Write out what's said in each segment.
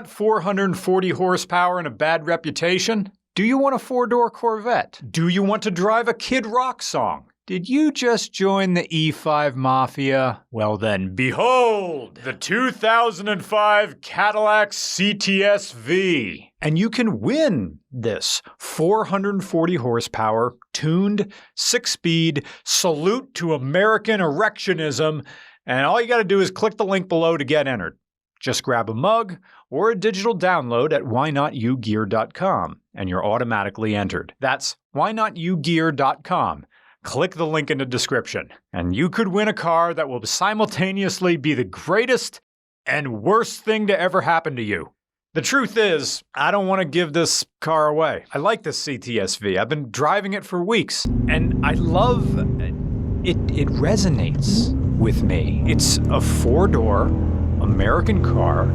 want 440 horsepower and a bad reputation? Do you want a four-door Corvette? Do you want to drive a Kid Rock song? Did you just join the E5 Mafia? Well then, behold, the 2005 Cadillac CTS-V. And you can win this 440 horsepower, tuned, 6-speed, salute to American erectionism, and all you gotta do is click the link below to get entered. Just grab a mug or a digital download at whynotyogear.com, and you're automatically entered. That's whynotyogear.com. Click the link in the description, and you could win a car that will simultaneously be the greatest and worst thing to ever happen to you. The truth is, I don't want to give this car away. I like this CTS-V. I've been driving it for weeks, and I love it. It resonates with me. It's a four-door American car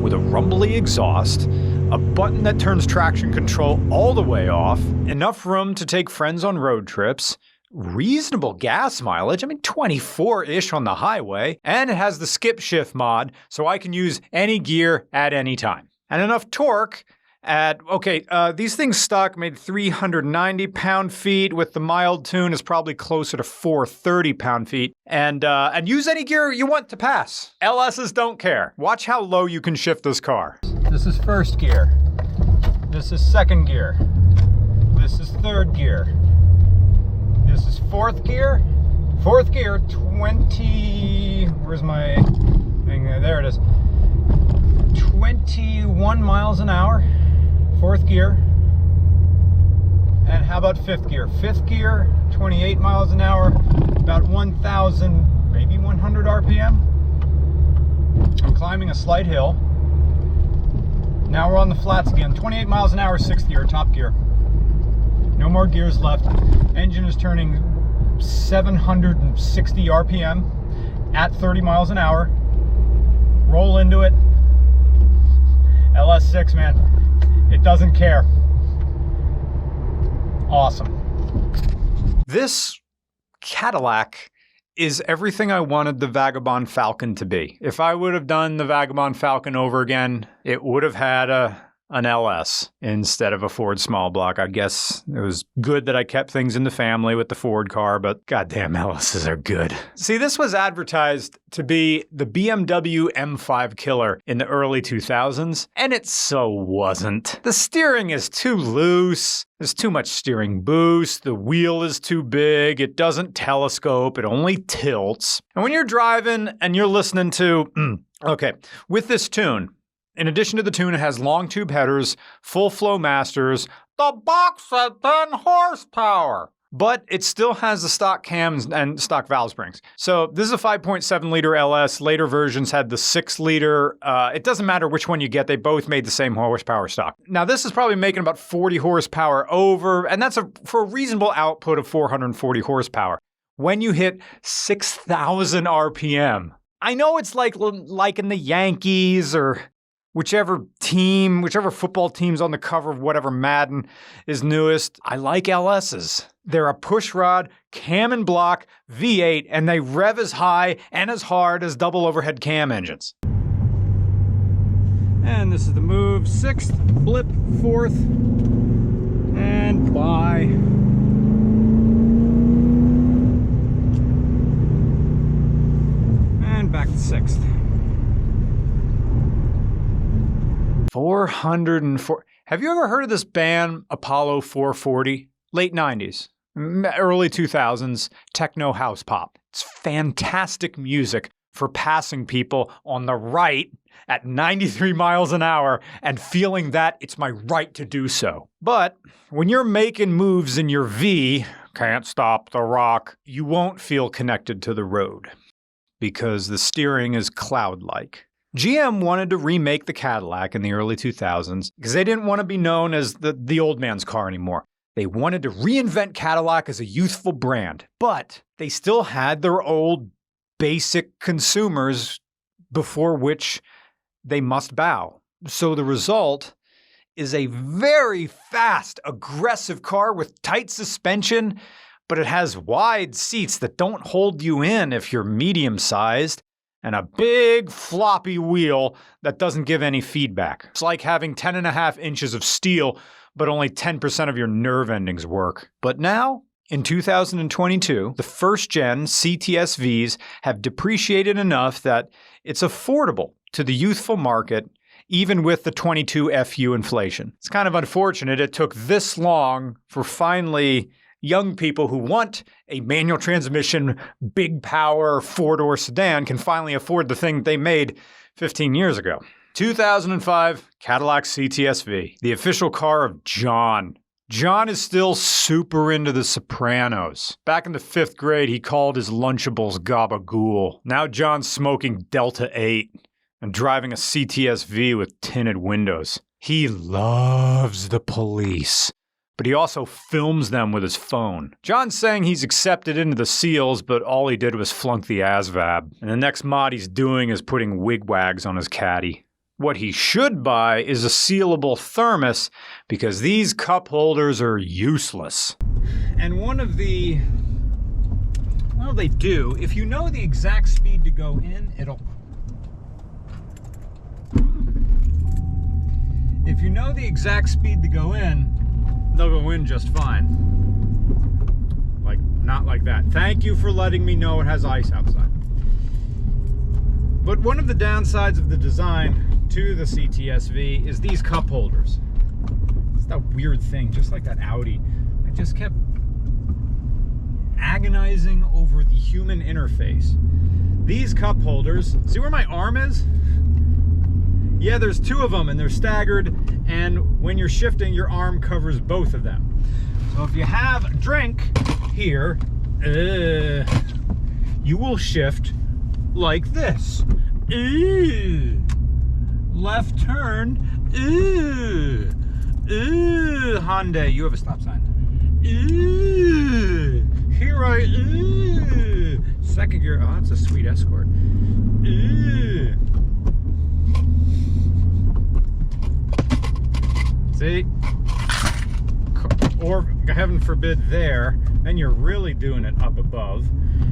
with a rumbly exhaust, a button that turns traction control all the way off, enough room to take friends on road trips, reasonable gas mileage, 24-ish on the highway, and it has the skip shift mod, so I can use any gear at any time. And enough torque at, these things stock made 390 pound-feet, with the mild tune is probably closer to 430 pound-feet, and use any gear you want to pass. LSs don't care. Watch how low you can shift this car. This is first gear. This is second gear. This is third gear. This is fourth gear. Fourth gear, 20, where's my thing? There it is. 21 miles an hour, fourth gear. And how about fifth gear? Fifth gear, 28 miles an hour, about 1,000, maybe 100 RPM. I'm climbing a slight hill. Now we're on the flats again. 28 miles an hour, sixth gear, top gear. No more gears left. Engine is turning 760 RPM at 30 miles an hour. Roll into it. LS6, man. It doesn't care. Awesome. This Cadillac is everything I wanted the Vagabond Falcon to be. If I would have done the Vagabond Falcon over again, it would have had an LS instead of a Ford small block. I guess it was good that I kept things in the family with the Ford car, but goddamn LSs are good. See, this was advertised to be the BMW M5 killer in the early 2000s, and it so wasn't. The steering is too loose. There's too much steering boost. The wheel is too big. It doesn't telescope. It only tilts. And when you're driving and you're listening to, with this tune, in addition to the tune, it has long tube headers, full flow masters, the box at 10 horsepower. But it still has the stock cams and stock valve springs. So this is a 5.7 liter LS. Later versions had the 6 liter. It doesn't matter which one you get. They both made the same horsepower stock. Now this is probably making about 40 horsepower over, and that's for a reasonable output of 440 horsepower. When you hit 6,000 RPM, I know it's like in the Yankees or whichever football team's on the cover of whatever Madden is newest. I like LSs. They're a pushrod, cam and block, V8, and they rev as high and as hard as double overhead cam engines. And this is the move, 6th, blip, 4th, and bye. And back to 6th. 404. Have you ever heard of this band, Apollo 440? Late 90s, early 2000s, techno house pop. It's fantastic music for passing people on the right at 93 miles an hour and feeling that it's my right to do so. But when you're making moves in your V, can't stop the rock, you won't feel connected to the road because the steering is cloud-like. GM wanted to remake the Cadillac in the early 2000s because they didn't want to be known as the old man's car anymore. They wanted to reinvent Cadillac as a youthful brand, but they still had their old basic consumers before which they must bow. So the result is a very fast, aggressive car with tight suspension, but it has wide seats that don't hold you in if you're medium-sized. and a big floppy wheel that doesn't give any feedback. It's like having 10.5 inches of steel, but only 10% of your nerve endings work. But now, in 2022, the first-gen CTS-Vs have depreciated enough that it's affordable to the youthful market, even with the 22 FU inflation. It's kind of unfortunate it took this long for finally young people who want a manual transmission, big power, four-door sedan can finally afford the thing they made 15 years ago. 2005 Cadillac CTS-V, the official car of John. John is still super into The Sopranos. Back in the 5th grade, he called his Lunchables gabagool. Now John's smoking Delta 8 and driving a CTS-V with tinted windows. He loves the police, but he also films them with his phone. John's saying he's accepted into the SEALs, but all he did was flunk the ASVAB. And the next mod he's doing is putting wigwags on his caddy. What he should buy is a sealable thermos, because these cup holders are useless. And well, they do. If you know the exact speed to go in, If you know the exact speed to go in, they'll go in just fine. Like, not like that. Thank you for letting me know it has ice outside. But one of the downsides of the design to the CTS-V is these cup holders. It's that weird thing, just like that Audi. I just kept agonizing over the human interface. These cup holders, see where my arm is? Yeah, there's 2 of them and they're staggered, and when you're shifting, your arm covers both of them. So if you have a drink here, you will shift like this. Left turn. Hyundai, you have a stop sign. Here second gear. Oh, that's a sweet Escort. See? Or, heaven forbid, there, then you're really doing it up above.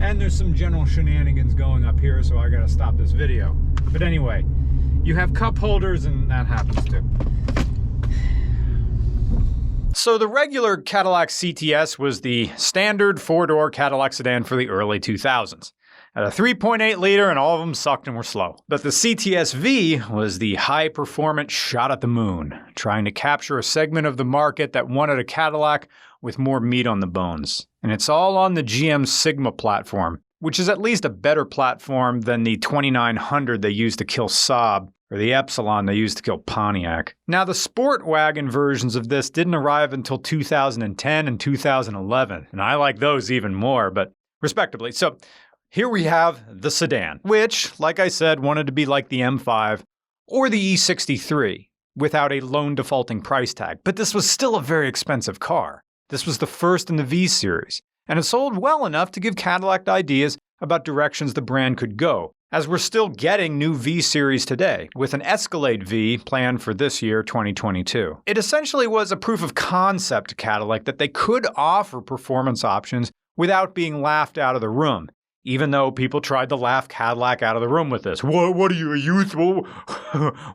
And there's some general shenanigans going up here, so I gotta stop this video. But anyway, you have cup holders, and that happens too. So the regular Cadillac CTS was the standard 4-door Cadillac sedan for the early 2000s. At a 3.8 liter, and all of them sucked and were slow. But the CTS-V was the high-performance shot at the moon, trying to capture a segment of the market that wanted a Cadillac with more meat on the bones. And it's all on the GM Sigma platform, which is at least a better platform than the 2900 they used to kill Saab, or the Epsilon they used to kill Pontiac. Now, the sport wagon versions of this didn't arrive until 2010 and 2011, and I like those even more, but respectively. So here we have the sedan, which, like I said, wanted to be like the M5 or the E63 without a loan defaulting price tag. But this was still a very expensive car. This was the first in the V series, and it sold well enough to give Cadillac ideas about directions the brand could go, as we're still getting new V series today, with an Escalade V planned for this year, 2022. It essentially was a proof of concept to Cadillac that they could offer performance options without being laughed out of the room, even though people tried to laugh Cadillac out of the room with this. What are you, a youth? What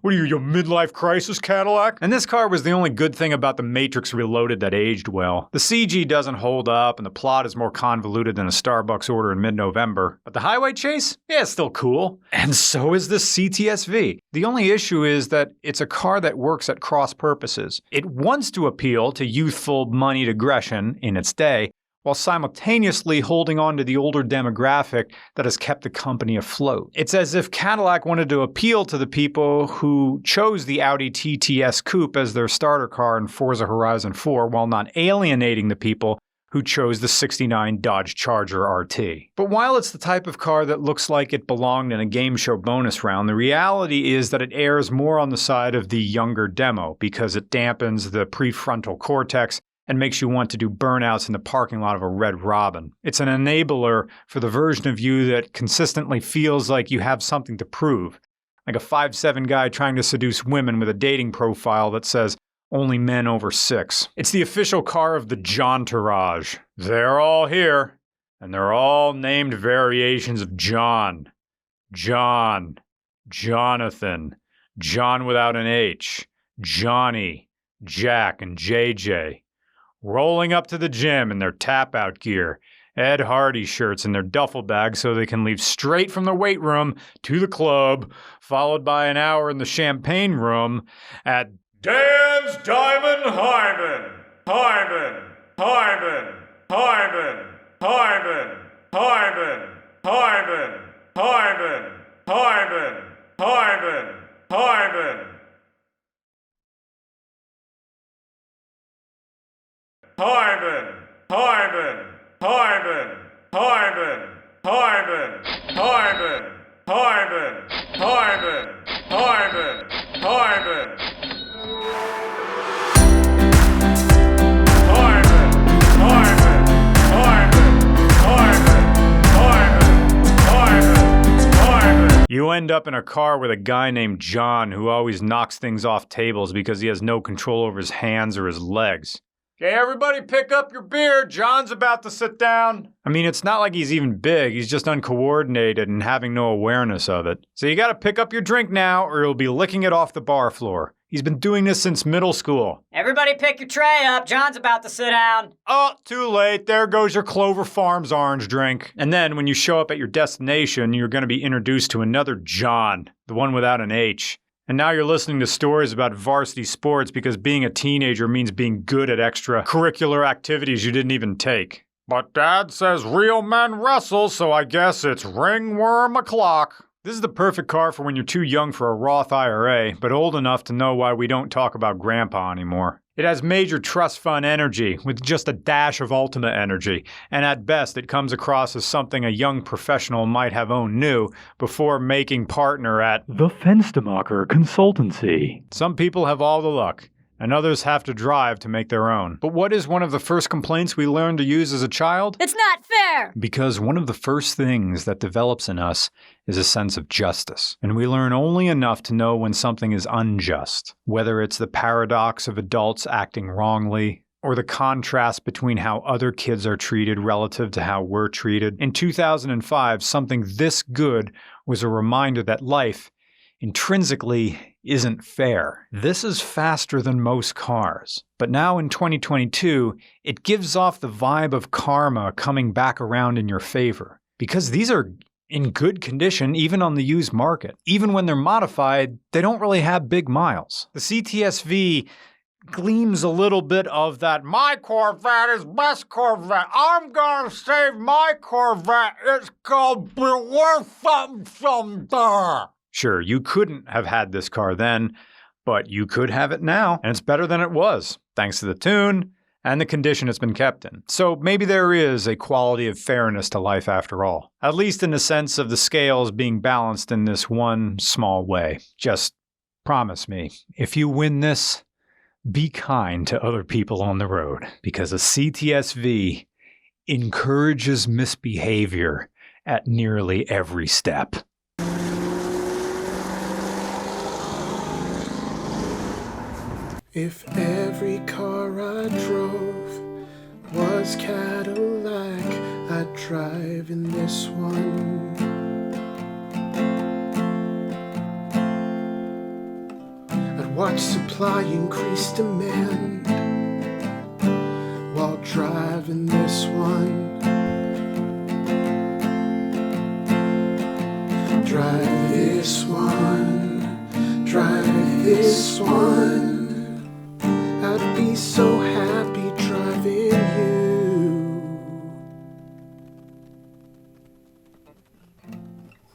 are you, your midlife crisis Cadillac? And this car was the only good thing about The Matrix Reloaded that aged well. The CG doesn't hold up, and the plot is more convoluted than a Starbucks order in mid-November. But the highway chase? Yeah, it's still cool. And so is the CTS-V. The only issue is that it's a car that works at cross purposes. It wants to appeal to youthful moneyed aggression in its day, while simultaneously holding on to the older demographic that has kept the company afloat. It's as if Cadillac wanted to appeal to the people who chose the Audi TTS Coupe as their starter car in Forza Horizon 4, while not alienating the people who chose the '69 Dodge Charger RT. But while it's the type of car that looks like it belonged in a game show bonus round, the reality is that it errs more on the side of the younger demo, because it dampens the prefrontal cortex and makes you want to do burnouts in the parking lot of a Red Robin. It's an enabler for the version of you that consistently feels like you have something to prove, like a 5'7" guy trying to seduce women with a dating profile that says, only men over 6. It's the official car of the John-tourage. They're all here, and they're all named variations of John. John, Jonathan, John without an H, Johnny, Jack, and JJ. Rolling up to the gym in their tap-out gear, Ed Hardy shirts in their duffel bags so they can leave straight from the weight room to the club, followed by an hour in the champagne room at Dan's Diamond Hyman. Hyman, Hyman, Hyman, Hyman, Hyman, Hyman, Hyman, Hyman, Hyman, Hyman. Hyman, Hyman, Hyman, Hyman, Hyman, Hyman, Hyman, Hyman, Hyman, Hyman. You end up in a car with a guy named John who always knocks things off tables because he has no control over his hands or his legs. Okay, everybody pick up your beer. John's about to sit down. I mean, it's not like he's even big. He's just uncoordinated and having no awareness of it. So you gotta pick up your drink now or you'll be licking it off the bar floor. He's been doing this since middle school. Everybody pick your tray up. John's about to sit down. Oh, too late. There goes your Clover Farms orange drink. And then when you show up at your destination, you're gonna be introduced to another John, the one without an H. And now you're listening to stories about varsity sports because being a teenager means being good at extracurricular activities you didn't even take. But Dad says real men wrestle, so I guess it's ringworm o'clock. This is the perfect car for when you're too young for a Roth IRA, but old enough to know why we don't talk about Grandpa anymore. It has major trust fund energy with just a dash of ultimate energy, and at best it comes across as something a young professional might have owned new before making partner at the Fenstermacher Consultancy. Some people have all the luck, and others have to drive to make their own. But what is one of the first complaints we learned to use as a child? It's not fair! Because one of the first things that develops in us is a sense of justice. And we learn only enough to know when something is unjust, whether it's the paradox of adults acting wrongly, or the contrast between how other kids are treated relative to how we're treated. In 2005, something this good was a reminder that life, intrinsically, isn't fair. This is faster than most cars. But now in 2022, it gives off the vibe of karma coming back around in your favor. Because these are in good condition, even on the used market. Even when they're modified, they don't really have big miles. The CTS-V gleams a little bit of that, my Corvette is best Corvette. I'm gonna save my Corvette. It's gonna be worth something someday. Sure, you couldn't have had this car then, but you could have it now, and it's better than it was, thanks to the tune and the condition it's been kept in. So maybe there is a quality of fairness to life after all, at least in the sense of the scales being balanced in this one small way. Just promise me, if you win this, be kind to other people on the road, because a CTS-V encourages misbehavior at nearly every step. If every car I drove was Cadillac, I'd drive in this one. I'd watch supply increase demand while driving this one. Drive this one, drive this one.